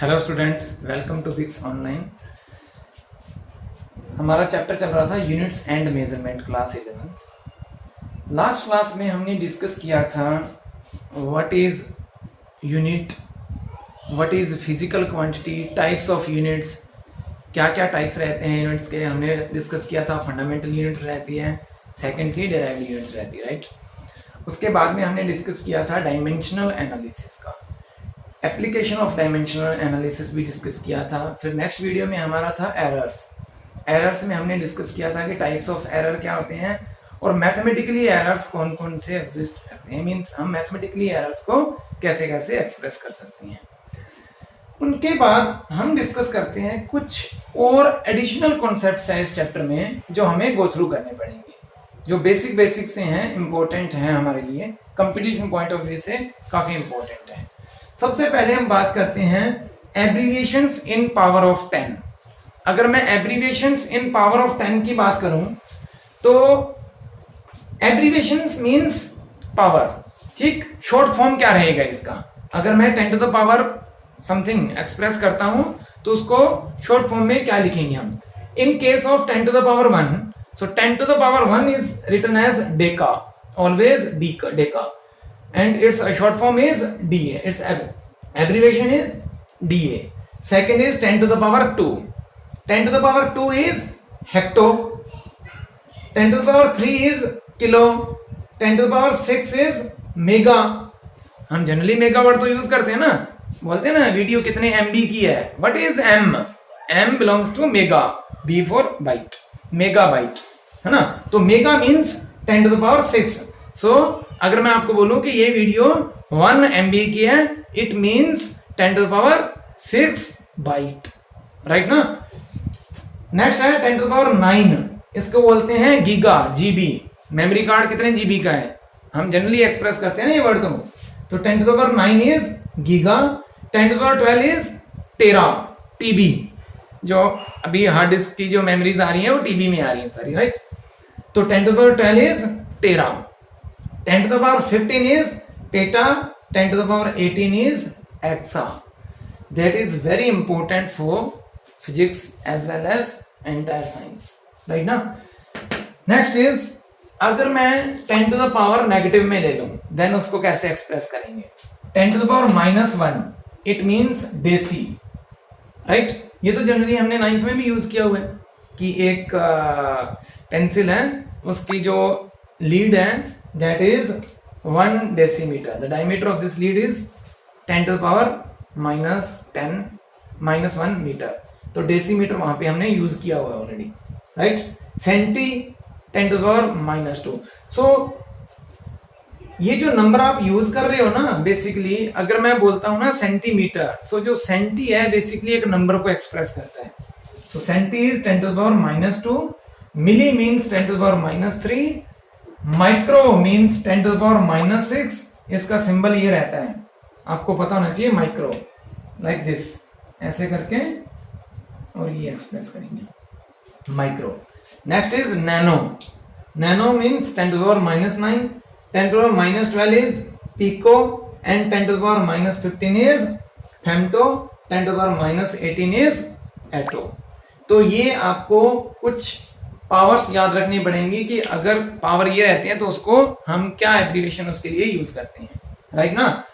Hello students, welcome to Bix online. हमारा chapter चल रहा था units and measurement, class 11th। Last class में हमने डिस्कस किया था what is unit, what is physical quantity, types of units, क्या क्या टाइप्स रहते हैं यूनिट्स के। हमने डिस्कस किया था फंडामेंटल यूनिट्स रहती है, सेकेंड थी डेराइव्ड यूनिट्स रहती है, राइट। उसके बाद में हमने डिस्कस किया था डायमेंशनल एनालिसिस का, एप्लीकेशन ऑफ डायमेंशनल एनालिसिस भी डिस्कस किया था। फिर नेक्स्ट वीडियो में हमारा था एरर्स में हमने डिस्कस किया था कि टाइप्स ऑफ एरर क्या होते हैं और मैथमेटिकली एरर्स कौन कौन से एग्जिस्ट करते हैं, मींस हम मैथमेटिकली एरर्स को कैसे कैसे एक्सप्रेस कर सकते हैं। उनके बाद हम डिस्कस करते हैं कुछ और एडिशनल कॉन्सेप्ट्स हैं इस चैप्टर में जो हमें गो थ्रू करने पड़ेंगे, जो बेसिक से हैं, इंपॉर्टेंट हैं हमारे लिए, कंपटीशन पॉइंट ऑफ व्यू से काफ़ी इंपॉर्टेंट है। सबसे पहले हम बात करते हैं एब्रीविएशंस इन पावर ऑफ 10। अगर मैं एब्रीविएशंस इन पावर ऑफ 10 की बात करूं तो एब्रीविएशंस मींस पावर, ठीक। शॉर्ट फॉर्म क्या रहेगा इसका? अगर मैं 10 to the power something express करता हूं तो उसको शॉर्ट फॉर्म में क्या लिखेंगे हम? In case of 10 to the power 1, so 10 to the power 1 is written as deca, always deca, and its short form is DA. Its abbreviation is DA. Second is 10 to the power 2. 10 to the power 2 is hecto. 10 to the power 3 is kilo. 10 to the power 6 is mega. हम generally mega word तो use करते हैं ना, बोलते हैं ना video कितने MB की है। What is M? M belongs to mega. B for byte. Megabyte, है ना। तो mega means 10 to the power 6. So अगर मैं आपको बोलूं कि ये वीडियो 1 MB की है, it means 10 to the power 6 byte, right ना। नेक्स्ट है 10 टू द पावर 9, इसको बोलते हैं गीगा, GB। मेमोरी कार्ड कितने GB का है हम जनरली एक्सप्रेस करते हैं ना ये वर्ड। तो 10 to the power 9 is giga. 10 to the power 12 is tera, TB। जो अभी हार्ड डिस्क की जो मेमोरीज आ रही है वो TB में आ रही है सारी, राइट। तो 10 to the power 12 is tera. 10 to the power 15 is peta. 10 to the power 18 is exa. That is very important for physics as well as entire science, right ना। Next is अगर मैं 10 to the power negative में ले लूं then उसको कैसे express करेंगे? 10 to the power -1 it means deci, right. ये तो जनरली हमने 9th में भी यूज किया हुआ है कि एक पेंसिल है, उसकी जो लीड है that is 1 decimeter. The diameter of this lead is 10 to the power -1 meter. तो डेसीमीटर वहां पे हमने यूज किया हुआ है already, right. Centi 10 to the power -2. So ये जो नंबर आप यूज कर रहे हो ना, बेसिकली अगर मैं बोलता हूं ना सेंटीमीटर, सो जो सेंटी है बेसिकली एक नंबर को एक्सप्रेस करता है। तो centi is 10 to the power -2, milli means 10 to the power -3, micro means 10 to the power -6। इसका सिंबल ये रहता है, आपको पता होना चाहिए, माइक्रो लाइक दिस, ऐसे करके और ये एक्सप्रेस करेंगे micro. Next is nano. Nano means 10 to the power -9, 10 to the power -12 is pico and 10 to the power -15 is femto, 10 to the power -18 is atto. तो ये आपको कुछ पावर्स याद रखनी पड़ेंगी कि अगर पावर ये रहते हैं तो उसको हम क्या एब्रीविएशन उसके लिए यूज करते हैं, राइट ना।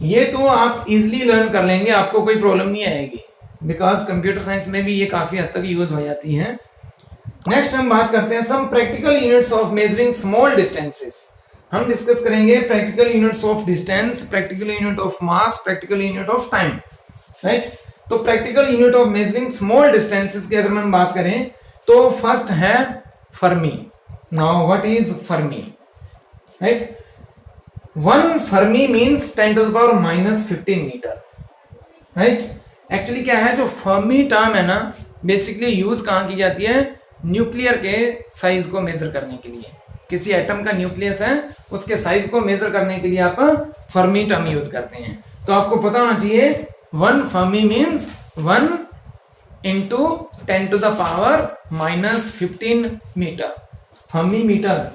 ये तो आप इजीली लर्न कर लेंगे, आपको कोई प्रॉब्लम नहीं आएगी, बिकॉज कंप्यूटर साइंस में भी ये काफी हद तक यूज हो जाती है। नेक्स्ट हम बात करते हैं some practical units of measuring small distances. हम डिस्कस करेंगे practical units of distance, practical unit of mass, practical unit of time, right. तो practical unit of measuring small distances की अगर हम बात करें तो फर्स्ट है fermi. Now what is fermi, right. 1 fermi means 10 to the power -15 metre, right. Actually क्या है, जो फर्मी टर्म है ना, बेसिकली यूज कहां की जाती है? न्यूक्लियर के साइज को मेजर करने के लिए। किसी एटम का न्यूक्लियस है, उसके साइज को मेजर करने के लिए आप फर्मी टर्म यूज करते हैं। तो आपको पता होना चाहिए 1 fermi means 1 into 10 to the power -15 metre. Fermi metre,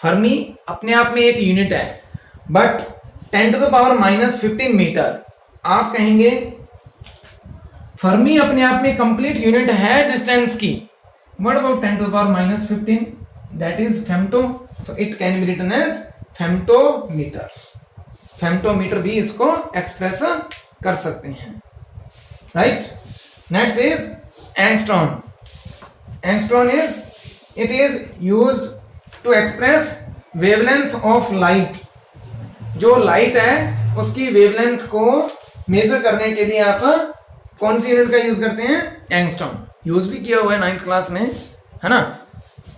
fermi अपने आप में एक यूनिट है, but 10 to the power -15 metre आप कहेंगे फर्मी अपने आप में कंप्लीट यूनिट है डिस्टेंस की. What about 10 to the power minus 15, that is femto, so it can be written as femtometer. Femtometre भी इसको एक्सप्रेस कर सकते हैं, right. Next is angstrom. Angstrom is it is used to express wavelength of light. जो light है उसकी wavelength को measure करने के लिए आप कौन सी यूनिट का यूज करते हैं? एंगस्ट्रॉम. यूज भी किया हुआ है 9th क्लास में, है ना,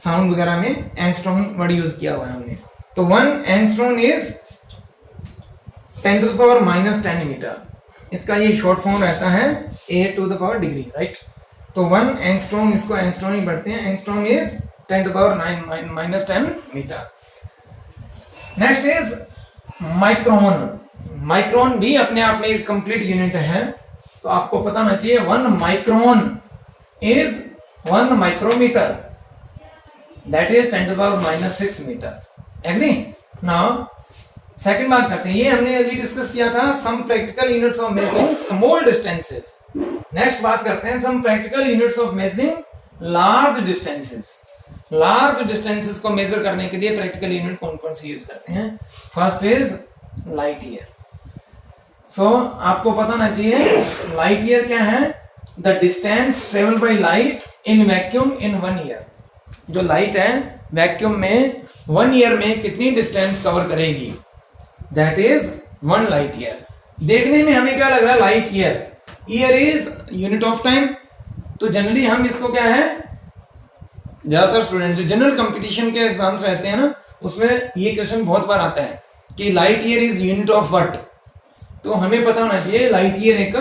साउंड वगैरह में एंगस्ट्रॉम वर्ड यूज किया हुआ है हमने. तो 1 angstrom is 10 to the power minus 10 metre. इसका ये शॉर्ट फॉर्म रहता है a to the power degree, right. तो 1 एंगस्ट्रॉम, इसको एंगस्ट्रॉम ही पढ़ते हैं. Angstrom is 10 to the power 9 minus 10 metre. Next is micron. Micron भी अपने आप में एक कंप्लीट यूनिट है. तो आपको पता होना चाहिए 1 micron is 1 micrometre, that is 10 to the power minus 6 metre. Agree? Now second बात करते हैं, ये हमने अभी डिस्कस किया था some practical units of measuring small distances. Next बात करते हैं some practical units of measuring large distances. Large distances को मेजर करने के लिए प्रैक्टिकल यूनिट कौन कौन से यूज करते हैं? First is light year. So आपको पता होना चाहिए लाइट ईयर क्या है? The distance travel by light in vacuum in 1 year. जो लाइट है वैक्यूम में 1 ईयर में कितनी डिस्टेंस कवर करेगी? That is 1 light year. देखने में हमें क्या लग रहा है? Light year. Year is unit of time. तो जनरली हम इसको क्या है, ज्यादातर स्टूडेंट जो जनरल कंपटीशन के एग्जाम्स रहते हैं ना, उसमें ये क्वेश्चन बहुत बार आता है कि light year is unit of what. तो हमें पता होना चाहिए लाइट ईयर एक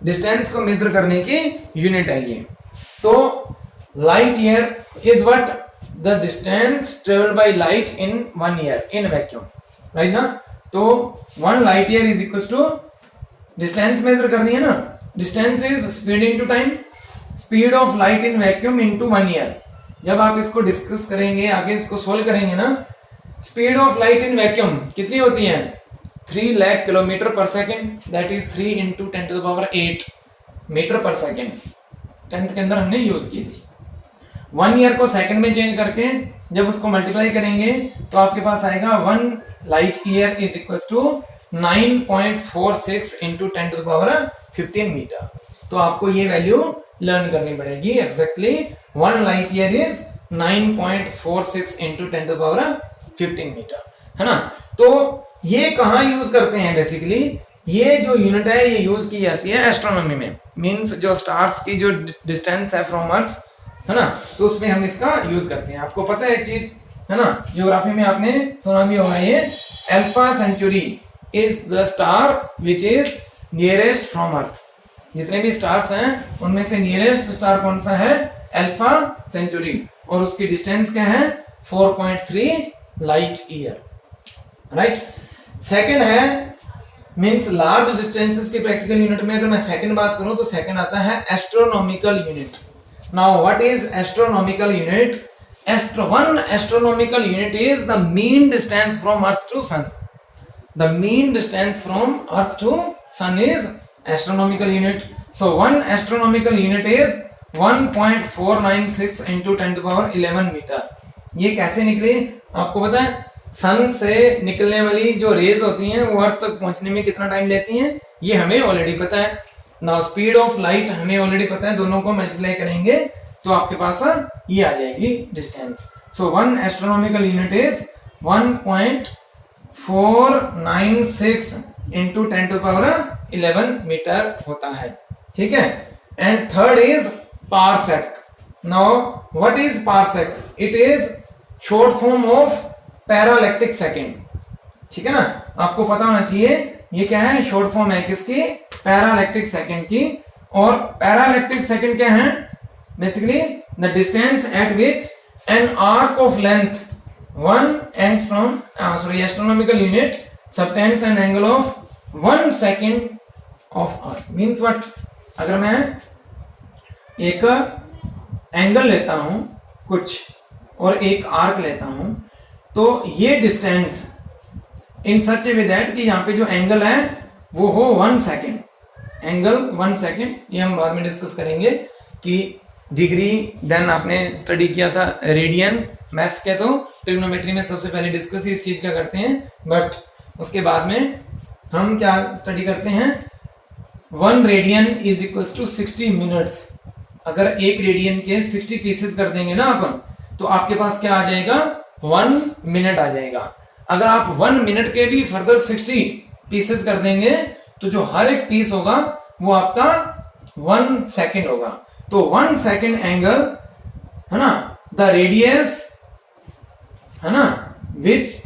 डिस्टेंस को मेजर करने की यूनिट है ये. तो light year is what? The distance travelled by light in 1 year in vacuum, right ना. तो 1 light year is equal to distance measure करनी है ना. Distance is speed into time. Speed of light in vacuum into 1 year. जब आप इसको discuss करेंगे, आगे इसको सोल्व करेंगे ना, speed of light in vacuum कितनी होती है? 3 lakh kilometre per second, that is 3 into 10 to the power 8 metre per second. 10th के अंदर हमने यूज की थी. 1 ईयर को सेकंड में चेंज करके जब उसको मल्टीप्लाई करेंगे तो आपके पास आएगा 1 light year is equal to 9.46 into 10 to the power 15 metre. तो आपको ये वैल्यू लर्न करनी पड़ेगी. Exactly 1 light year is 9.46 into 10 to the power 15 metre, है ना. तो ये कहाँ यूज करते हैं? बेसिकली ये जो यूनिट है ये यूज की जाती है एस्ट्रोनॉमी में. मींस जो स्टार्स की जो डिस्टेंस है फ्रॉम अर्थ, है ना, तो उसमें हम इसका यूज करते हैं. आपको पता है एक चीज, है ना, ज्योग्राफी में आपने सुना भी होगा, ये alpha century is the star which is nearest from earth. जितने भी स्टार्स हैं उनमें से नियरेस्ट स्टार कौन सा है? Alpha Centauri. और उसकी डिस्टेंस क्या है? 4.3 लाइट ईयर, राइट. सेकंड है मींस लार्ज डिस्टेंसेस की प्रैक्टिकल यूनिट में अगर मैं सेकंड बात करूं तो सेकंड आता है astronomical unit. Now what is astronomical unit? one astronomical unit is the mean distance from earth to sun. The mean distance from earth to sun is astronomical unit. So one astronomical unit is 1.496 into 10 to the power 11 metre. ये कैसे निकली आपको पता है? सन से निकलने वाली जो रेज होती हैं वो अर्थ तक पहुंचने में कितना टाइम लेती हैं ये हमें ऑलरेडी पता है. नाउ स्पीड ऑफ लाइट हमें ऑलरेडी पता है. दोनों को मल्टीप्लाई करेंगे तो आपके पास ये आ जाएगी distance. So one astronomical unit is 1.496 into 10 to the power 11 metre होता है. ठीक है. And third is parsec. Now what is parsec? It is short form of parallactic second. ठीक है ना. आपको पता होना चाहिए ये क्या है? शॉर्ट फॉर्म है किसकी? पैरालैक्टिक सेकेंड की. और पैरालैक्टिक सेकेंड क्या है? Basically the distance at which an arc of length 1 angstrom astronomical unit subtends an angle of 1 second of arc. Means what? अगर मैं एक एंगल लेता हूं कुछ और एक आर्क लेता हूं तो ये distance in such A way that कि यहाँ पे जो एंगल है वो हो 1 सेकेंड. एंगल 1 सेकेंड, ये हम बाद में डिस्कस करेंगे कि डिग्री, देन आपने स्टडी किया था रेडियन, मैथ्स के तो ट्रिग्नोमेट्री में सबसे पहले डिस्कस इस चीज का करते हैं, बट उसके बाद में हम क्या स्टडी करते हैं, 1 radian is equals to 60 minutes. अगर एक रेडियन के 60 पीसेस कर देंगे ना अपन, तो आपके पास क्या आ जाएगा, 1 मिनट आ जाएगा। अगर आप 1 मिनट के भी फर्दर 60 पीसेस कर देंगे तो जो हर एक पीस होगा वो आपका 1 सेकेंड होगा। तो 1 सेकेंड एंगल है ना, द रेडियस है ना which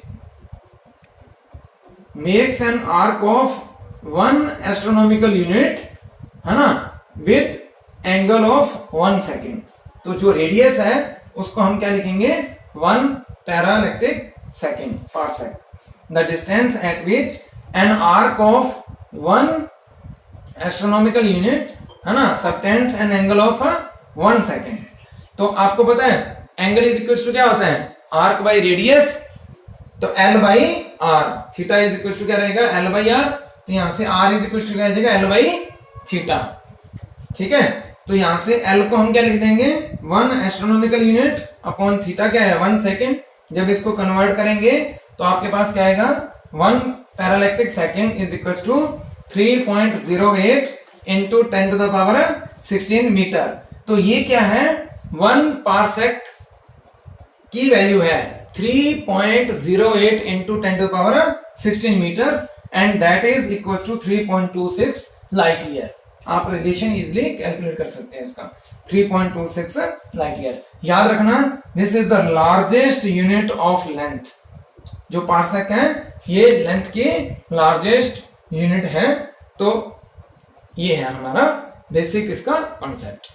makes an arc of 1 astronomical unit है ना विद एंगल ऑफ 1 सेकेंड। तो जो रेडियस है उसको हम क्या लिखेंगे, 1 parallactic second parsec. The distance at which an arc of 1 astronomical unit है ना subtends an angle of 1 second. तो आपको पता है एंगल इज इक्वल टू क्या होता है, आर्क बाई रेडियस, तो L by R, theta is equal to क्या रहेगा, L बाई आर। तो यहां से R इज इक्वल टू क्या आ जाएगा, L बाई थीटा। ठीक है, तो यहां से L को हम क्या लिख देंगे, 1 एस्ट्रोनॉमिकल यूनिट अपॉन थीटा क्या है, 1 सेकेंड। जब इसको कन्वर्ट करेंगे तो आपके पास क्या आएगा, 1 parallactic second is equal to 3.08 into 10 to the power 16 metre. तो ये क्या है, 1 पारसेक की वैल्यू है 3.08 into 10 to the power 16 metre, and that is equal to 3.26 light year. आप रिलेशन इजिली कैलकुलेट कर सकते हैं इसका, 3.26 लाइट ईयर। याद रखना, this is the largest unit of length. जो पार्सेक है ये लेंथ की लार्जेस्ट यूनिट है। तो ये है हमारा बेसिक इसका कॉन्सेप्ट।